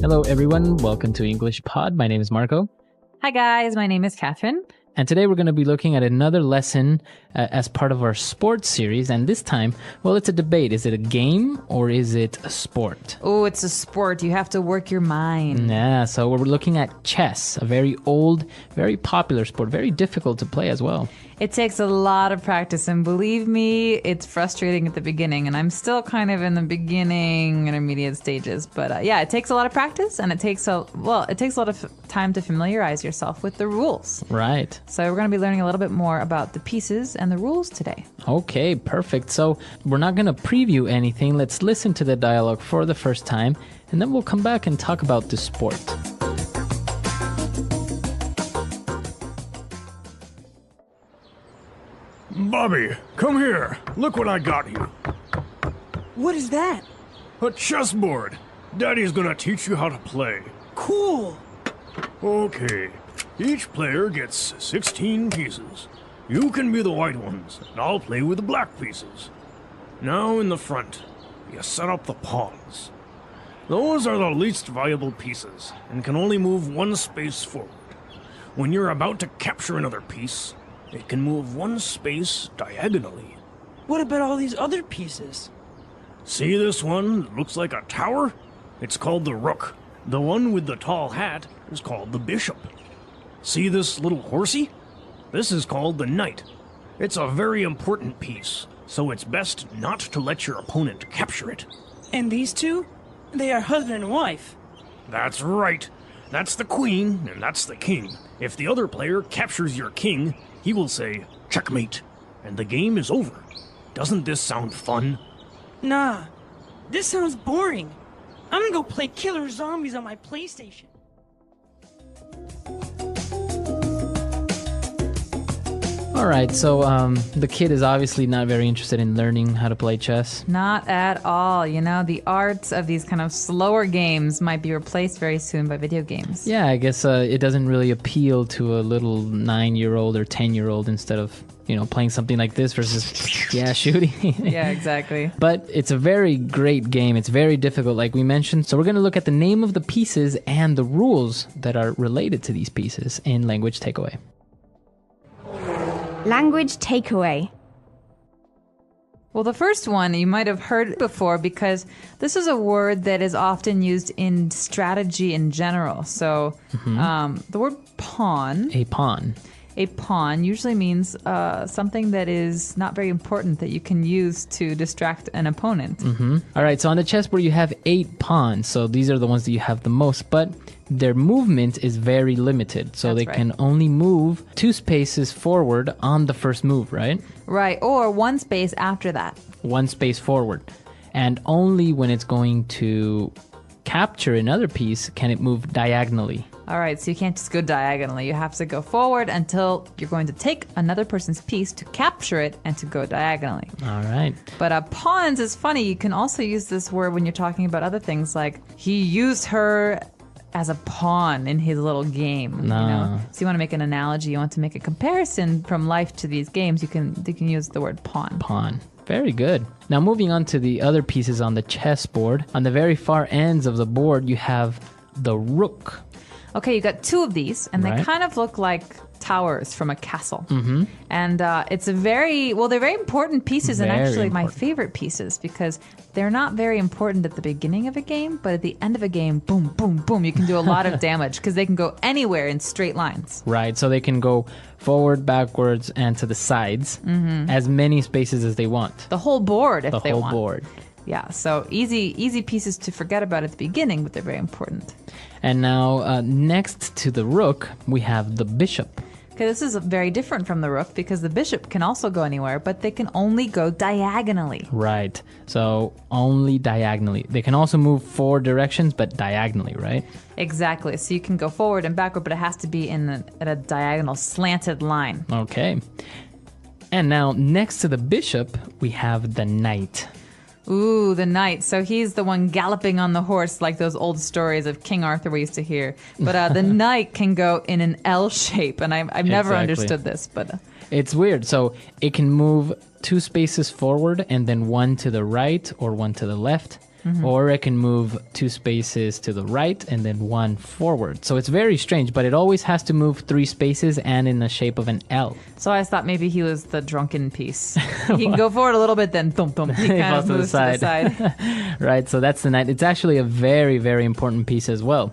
Hello, everyone. Welcome to English Pod. My name is Marco. Hi, guys. My name is Catherine. And today we're going to be looking at another lesson as part of our sports series. And this time, well, it's a debate. Is it a game or is it a sport? Oh, it's a sport. You have to work your mind. Yeah, so we're looking at chess, a very old, very popular sport, very difficult to play as well. It takes a lot of practice, and believe me, it's frustrating at the beginning, and I'm still kind of in the beginning, intermediate stages. But yeah, it takes a lot of practice, and it takes a lot of time to familiarize yourself with the rules. Right. So we're going to be learning a little bit more about the pieces and the rules today. Okay, perfect. So we're not going to preview anything. Let's listen to the dialogue for the first time, and then we'll come back and talk about the sport. Bobby, come here. Look what I got you. What is that? A chessboard. Daddy's gonna teach you how to play. Cool. Okay. Each player gets 16 pieces. You can be the white ones, and I'll play with the black pieces. Now in the front, you set up the pawns. Those are the least valuable pieces, and can only move one space forward. When you're about to capture another piece, it can move one space diagonally. What about all these other pieces? See this one that looks like a tower? It's called the rook. The one with the tall hat is called the bishop. See this little horsey? This is called the knight. It's a very important piece, so it's best not to let your opponent capture it. And these two? They are husband and wife. That's right. That's the queen, and that's the king. If the other player captures your king, he will say, checkmate, and the game is over. Doesn't this sound fun? Nah, this sounds boring. I'm gonna go play Killer Zombies on my PlayStation. All right, so the kid is obviously not very interested in learning how to play chess. Not at all. You know, the art of these kind of slower games might be replaced very soon by video games. Yeah, I guess it doesn't really appeal to a little 9-year-old or 10-year-old instead of, playing something like this versus, shooting. Yeah, exactly. But it's a very great game. It's very difficult, like we mentioned. So we're going to look at the name of the pieces and the rules that are related to these pieces in Language Takeaway. Language takeaway. Well, the first one you might have heard before because this is a word that is often used in strategy in general. So the word pawn. A pawn. A pawn usually means something that is not very important that you can use to distract an opponent. Mm-hmm. All right, so on the chessboard you have 8 pawns. So these are the ones that you have the most, but their movement is very limited. So That's they right. can only move 2 spaces forward on the first move, right? Right, or one space after that. 1 space forward. And only when it's going to capture another piece can it move diagonally. All right, so you can't just go diagonally. You have to go forward until you're going to take another person's piece to capture it and to go diagonally. All right. But pawns is funny. You can also use this word when you're talking about other things, like he used her as a pawn in his little game. No. So you want to make an analogy, you want to make a comparison from life to these games, you can use the word pawn. Pawn. Very good. Now moving on to the other pieces on the chessboard. On the very far ends of the board, you have the rook. Okay, you got 2 of these, and Right. they kind of look like towers from a castle. Mm-hmm. And it's they're very important pieces, and Very actually my important. favorite pieces, because they're not very important at the beginning of a game, but at the end of a game, boom, boom, boom, you can do a lot of damage, because they can go anywhere in straight lines. Right, so they can go forward, backwards, and to the sides, as many spaces as they want. The whole board, if The they whole want. board. Yeah, so easy pieces to forget about at the beginning, but they're very important. And now, next to the rook, we have the bishop. Okay, this is very different from the rook because the bishop can also go anywhere, but they can only go diagonally. Right, so only diagonally. They can also move 4 directions, but diagonally, right? Exactly. So you can go forward and backward, but it has to be at a diagonal, slanted line. Okay. And now, next to the bishop, we have the knight. Ooh, the knight. So he's the one galloping on the horse like those old stories of King Arthur we used to hear. But the knight can go in an L shape, and I've never Exactly. understood this. But It's weird. So it can move 2 spaces forward and then 1 to the right or 1 to the left. or it can move 2 spaces to the right and then 1 forward. So it's very strange, but it always has to move 3 spaces and in the shape of an L. So I thought maybe he was the drunken piece. He can go forward a little bit, then thump thump. He kind of moves to the side. Right, so that's the knight. It's actually a very, very important piece as well.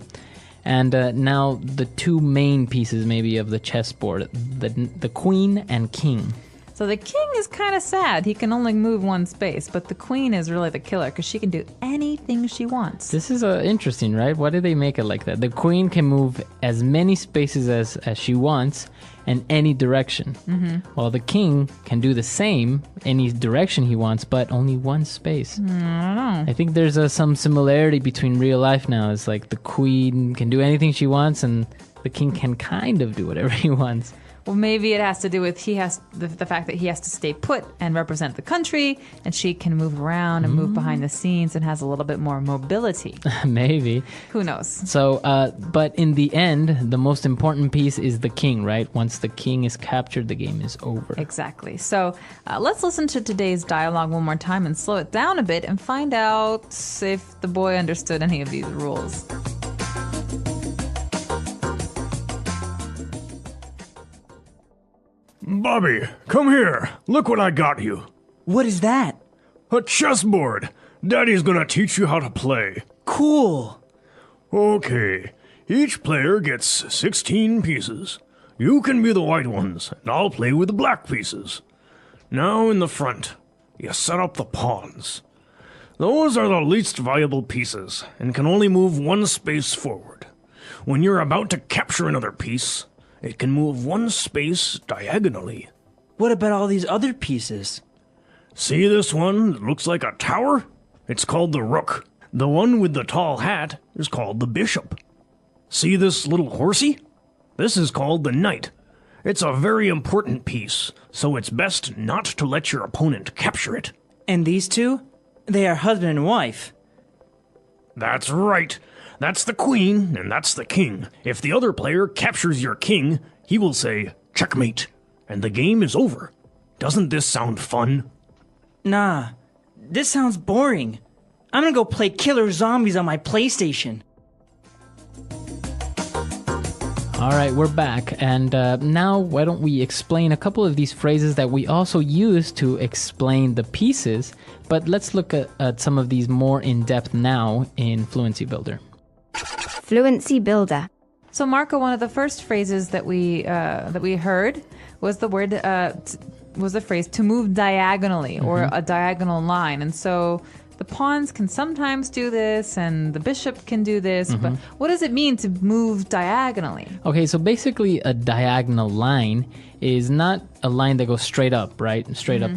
And now the 2 main pieces maybe of the chessboard, the queen and king. So the king is kind of sad. He can only move 1 space, but the queen is really the killer because she can do anything she wants. This is interesting, right? Why did they make it like that? The queen can move as many spaces as she wants in any direction. While the king can do the same, any direction he wants, but only 1 space. I don't know. I think there's some similarity between real life now. It's like the queen can do anything she wants and the king can kind of do whatever he wants. Well, maybe it has to do with the fact that he has to stay put and represent the country, and she can move around and move behind the scenes and has a little bit more mobility. Maybe. Who knows? So, but in the end, the most important piece is the king, right? Once the king is captured, the game is over. Exactly. So let's listen to today's dialogue one more time and slow it down a bit and find out if the boy understood any of these rules. Bobby, come here. Look what I got you. What is that? A chessboard. Daddy's gonna teach you how to play. Cool. Okay. Each player gets 16 pieces. You can be the white ones, and I'll play with the black pieces. Now in the front, you set up the pawns. Those are the least valuable pieces, and can only move 1 space forward. When you're about to capture another piece, it can move 1 space diagonally. What about all these other pieces? See this one that looks like a tower? It's called the rook. The one with the tall hat is called the bishop. See this little horsey? This is called the knight. It's a very important piece, so it's best not to let your opponent capture it. And these two? They are husband and wife. That's right. That's the queen, and that's the king. If the other player captures your king, he will say, checkmate, and the game is over. Doesn't this sound fun? Nah, this sounds boring. I'm gonna go play killer zombies on my PlayStation. All right, we're back. And now why don't we explain a couple of these phrases that we also use to explain the pieces. But let's look at some of these more in depth now in Fluency Builder. Fluency Builder. So, Marco, one of the first phrases that we heard was the phrase to move diagonally or a diagonal line. And so the pawns can sometimes do this and the bishop can do this. But what does it mean to move diagonally? Okay, so basically a diagonal line is not a line that goes straight up, right? Straight up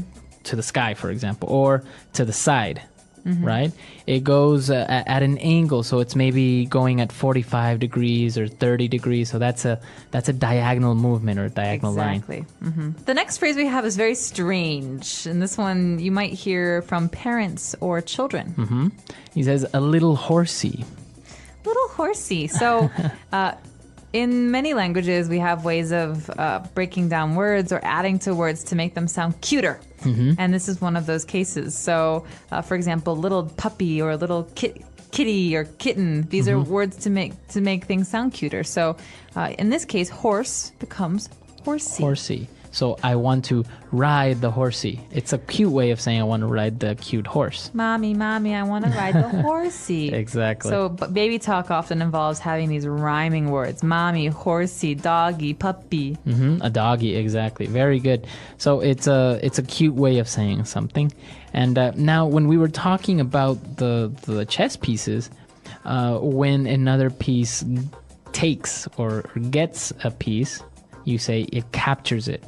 to the sky, for example, or to the side. Right? It goes at an angle, so it's maybe going at 45 degrees or 30 degrees. So that's a diagonal movement or a diagonal line. Exactly. The next phrase we have is very strange, and this one you might hear from parents or children. He says a little horsey. Little horsey. So in many languages, we have ways of breaking down words or adding to words to make them sound cuter. And this is one of those cases. So, for example, little puppy or little kitty or kitten. These are words to make things sound cuter. So, in this case, horse becomes horsey. Horsey. So I want to ride the horsey. It's a cute way of saying I want to ride the cute horse. Mommy, I want to ride the horsey. Exactly. So baby talk often involves having these rhyming words. Mommy, horsey, doggy, puppy. A doggy, exactly. Very good. So it's a cute way of saying something. And now when we were talking about the chess pieces, when another piece takes or gets a piece, you say it captures it.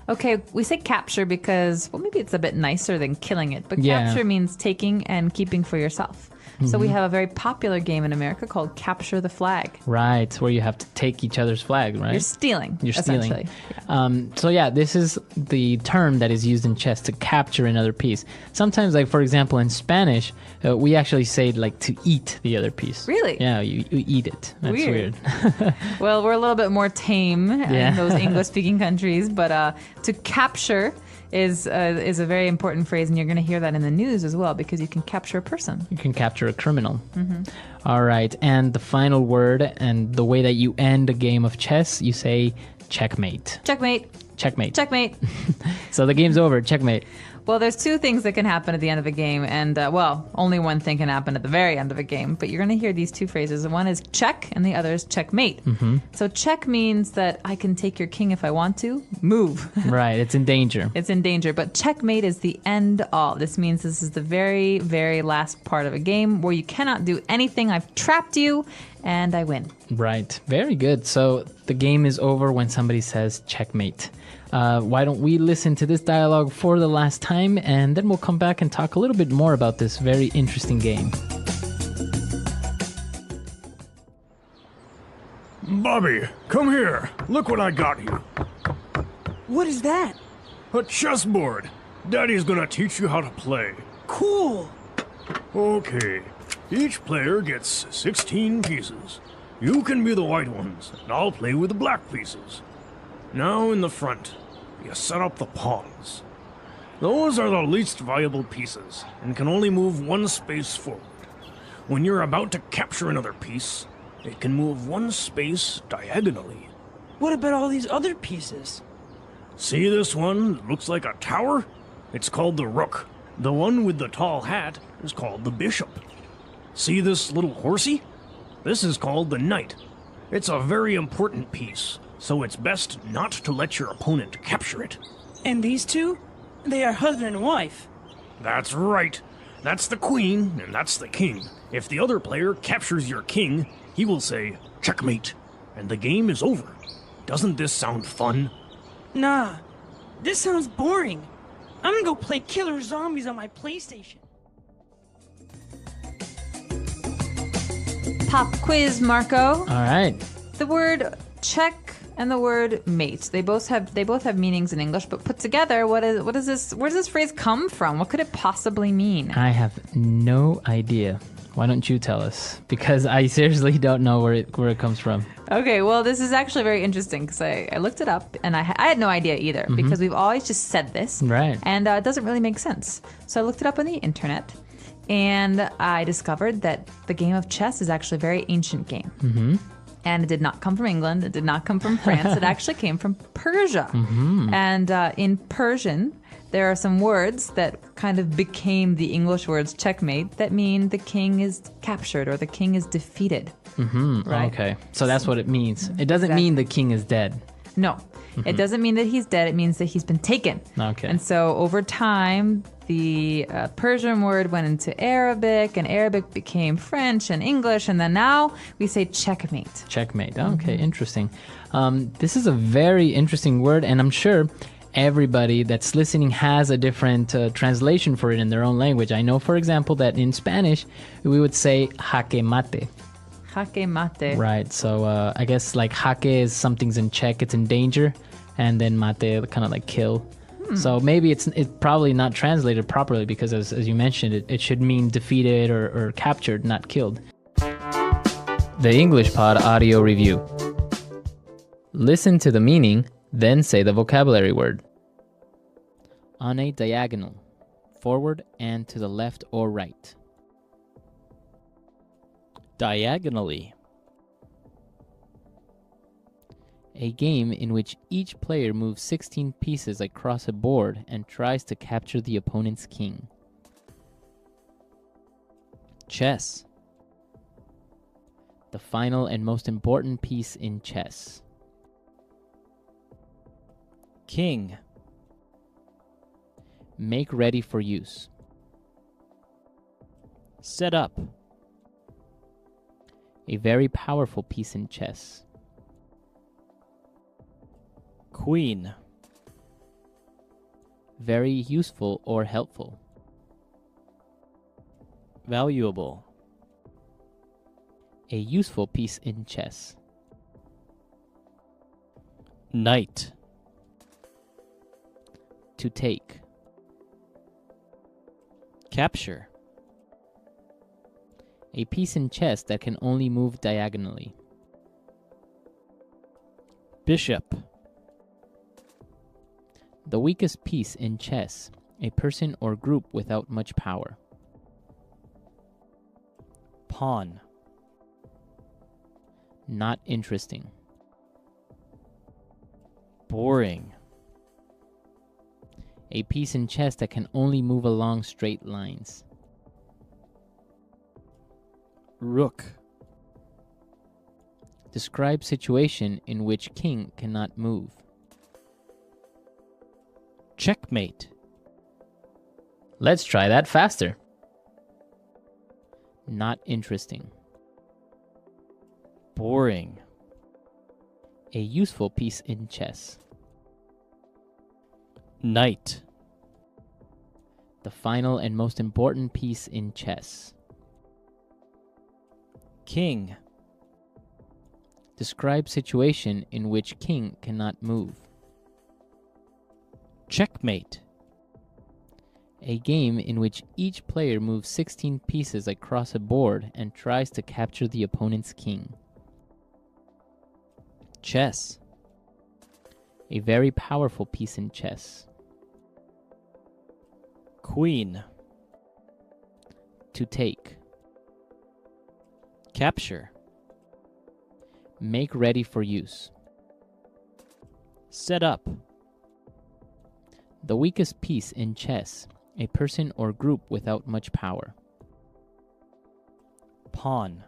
Okay, we say capture because, well, maybe it's a bit nicer than killing it, but Yeah. capture means taking and keeping for yourself. So we have a very popular game in America called Capture the Flag. Right, where you have to take each other's flag, right? You're stealing, You're stealing. essentially. Yeah. So yeah, this is the term that is used in chess to capture another piece. Sometimes, like for example, in Spanish, we actually say like to eat the other piece. Really? Yeah, you eat it. That's weird. Well, we're a little bit more tame Yeah. in those English-speaking countries, but to capture is a very important phrase, and you're going to hear that in the news as well, because you can capture a person. You can capture a criminal. All right. And the final word and the way that you end a game of chess, you say checkmate. Checkmate. Checkmate. Checkmate. So the game's over. Checkmate. Well, there's two things that can happen at the end of a game, and only one thing can happen at the very end of a game. But you're going to hear these two phrases. One is check, and the other is checkmate. So check means that I can take your king if I want to. Move. Right. It's in danger. It's in danger. But checkmate is the end all. This means this is the very, very last part of a game where you cannot do anything. I've trapped you, and I win. Right. Very good. So the game is over when somebody says checkmate. Why don't we listen to this dialogue for the last time, and then we'll come back and talk a little bit more about this very interesting game. Bobby, come here. Look what I got you. What is that? A chessboard. Daddy's gonna teach you how to play. Cool. Okay. Each player gets 16 pieces. You can be the white ones, and I'll play with the black pieces. Now in the front, you set up the pawns. Those are the least valuable pieces, and can only move one space forward. When you're about to capture another piece, it can move one space diagonally. What about all these other pieces? See this one that looks like a tower? It's called the rook. The one with the tall hat is called the bishop. See this little horsey? This is called the knight. It's a very important piece, so it's best not to let your opponent capture it. And these two? They are husband and wife. That's right. That's the queen, and that's the king. If the other player captures your king, he will say, checkmate, and the game is over. Doesn't this sound fun? Nah, this sounds boring. I'm gonna go play killer zombies on my PlayStation. Pop quiz, Marco. All right. The word check and the word mate. They both have meanings in English, but put together, where does this phrase come from? What could it possibly mean? I have no idea. Why don't you tell us? Because I seriously don't know where it comes from. Okay, well, this is actually very interesting because I looked it up and I had no idea either, because we've always just said this. Right. And it doesn't really make sense. So I looked it up on the internet and I discovered that the game of chess is actually a very ancient game. And it did not come from England. It did not come from France. It actually came from Persia. And in Persian, there are some words that kind of became the English words checkmate that mean the king is captured or the king is defeated. Right? Okay. So that's what it means. It doesn't mean the king is dead. No. It doesn't mean that he's dead. It means that he's been taken. Okay. And so over time, the Persian word went into Arabic, and Arabic became French and English, and then now we say checkmate. Checkmate. Okay, interesting. This is a very interesting word, and I'm sure everybody that's listening has a different translation for it in their own language. I know, for example, that in Spanish, we would say jaque mate. Jaque mate. Right. So I guess like jaque is something's in check, it's in danger, and then mate kind of like kill. So maybe it's probably not translated properly because as you mentioned, it should mean defeated or captured, not killed. The English Pod Audio Review. Listen to the meaning, then say the vocabulary word. On a diagonal, forward and to the left or right. Diagonally. A game in which each player moves 16 pieces across a board and tries to capture the opponent's king. Chess. The final and most important piece in chess. King. Make ready for use. Set up. A very powerful piece in chess. Queen. Very useful or helpful. Valuable. A useful piece in chess. Knight. To take. Capture. A piece in chess that can only move diagonally. Bishop. The weakest piece in chess, a person or group without much power. Pawn. Not interesting. Boring. A piece in chess that can only move along straight lines. Rook. Describe situation in which king cannot move. Checkmate. Let's try that faster. Not interesting. Boring. A useful piece in chess. Knight. The final and most important piece in chess. King. Describe situation in which king cannot move. Checkmate. A game in which each player moves 16 pieces across a board and tries to capture the opponent's king. Chess. A very powerful piece in chess. Queen. To take. Capture. Make ready for use. Set up. The weakest piece in chess, a person or group without much power. Pawn.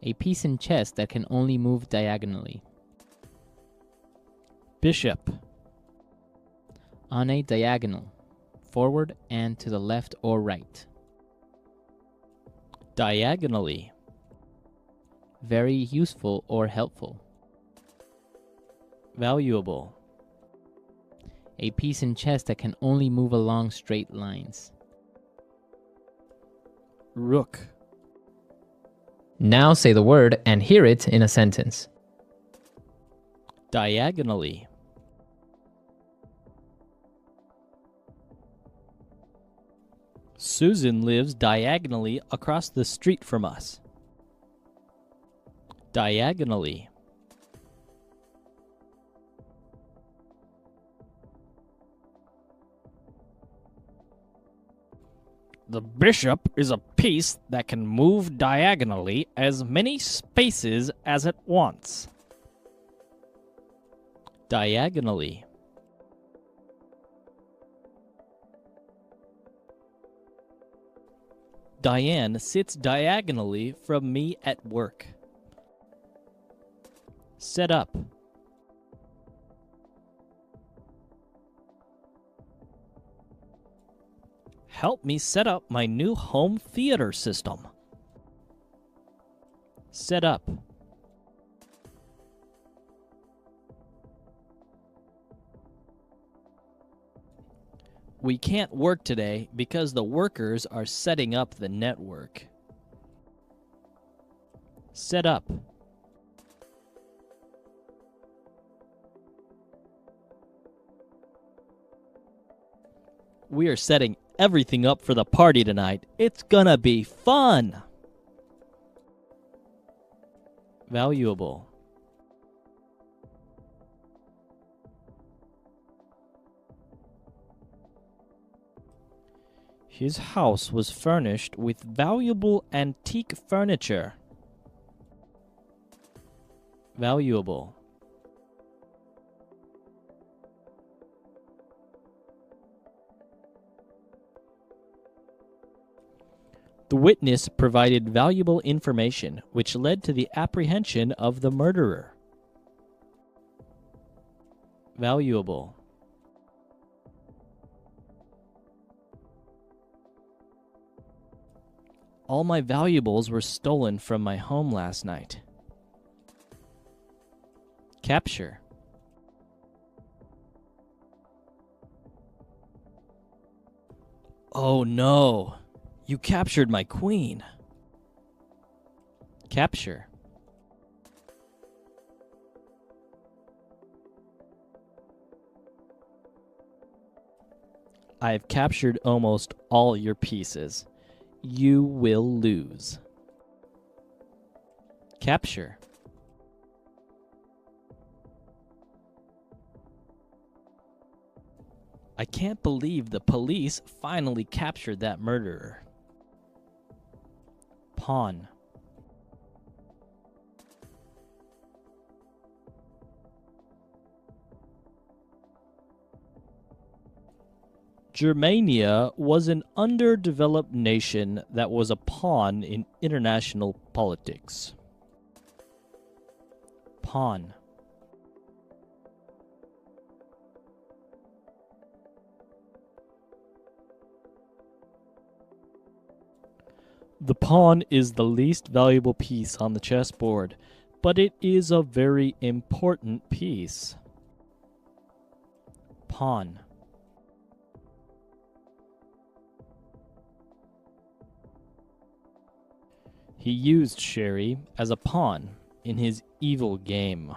A piece in chess that can only move diagonally. Bishop. On a diagonal, forward and to the left or right. Diagonally. Very useful or helpful. Valuable. A piece in chess that can only move along straight lines. Rook. Now say the word and hear it in a sentence. Diagonally. Susan lives diagonally across the street from us. Diagonally. The bishop is a piece that can move diagonally as many spaces as it wants. Diagonally. Diane sits diagonally from me at work. Set up. Help me set up my new home theater system. Set up. We can't work today because the workers are setting up the network. Set up. We are setting everything up for the party tonight. It's gonna be fun. Valuable. His house was furnished with valuable antique furniture. Valuable. The witness provided valuable information, which led to the apprehension of the murderer. Valuable. All my valuables were stolen from my home last night. Capture. Oh no! You captured my queen. Capture. I have captured almost all your pieces. You will lose. Capture. I can't believe the police finally captured that murderer. Pawn. Germania was an underdeveloped nation that was a pawn in international politics. Pawn. The pawn is the least valuable piece on the chessboard, but it is a very important piece. Pawn. He used Sherry as a pawn in his evil game.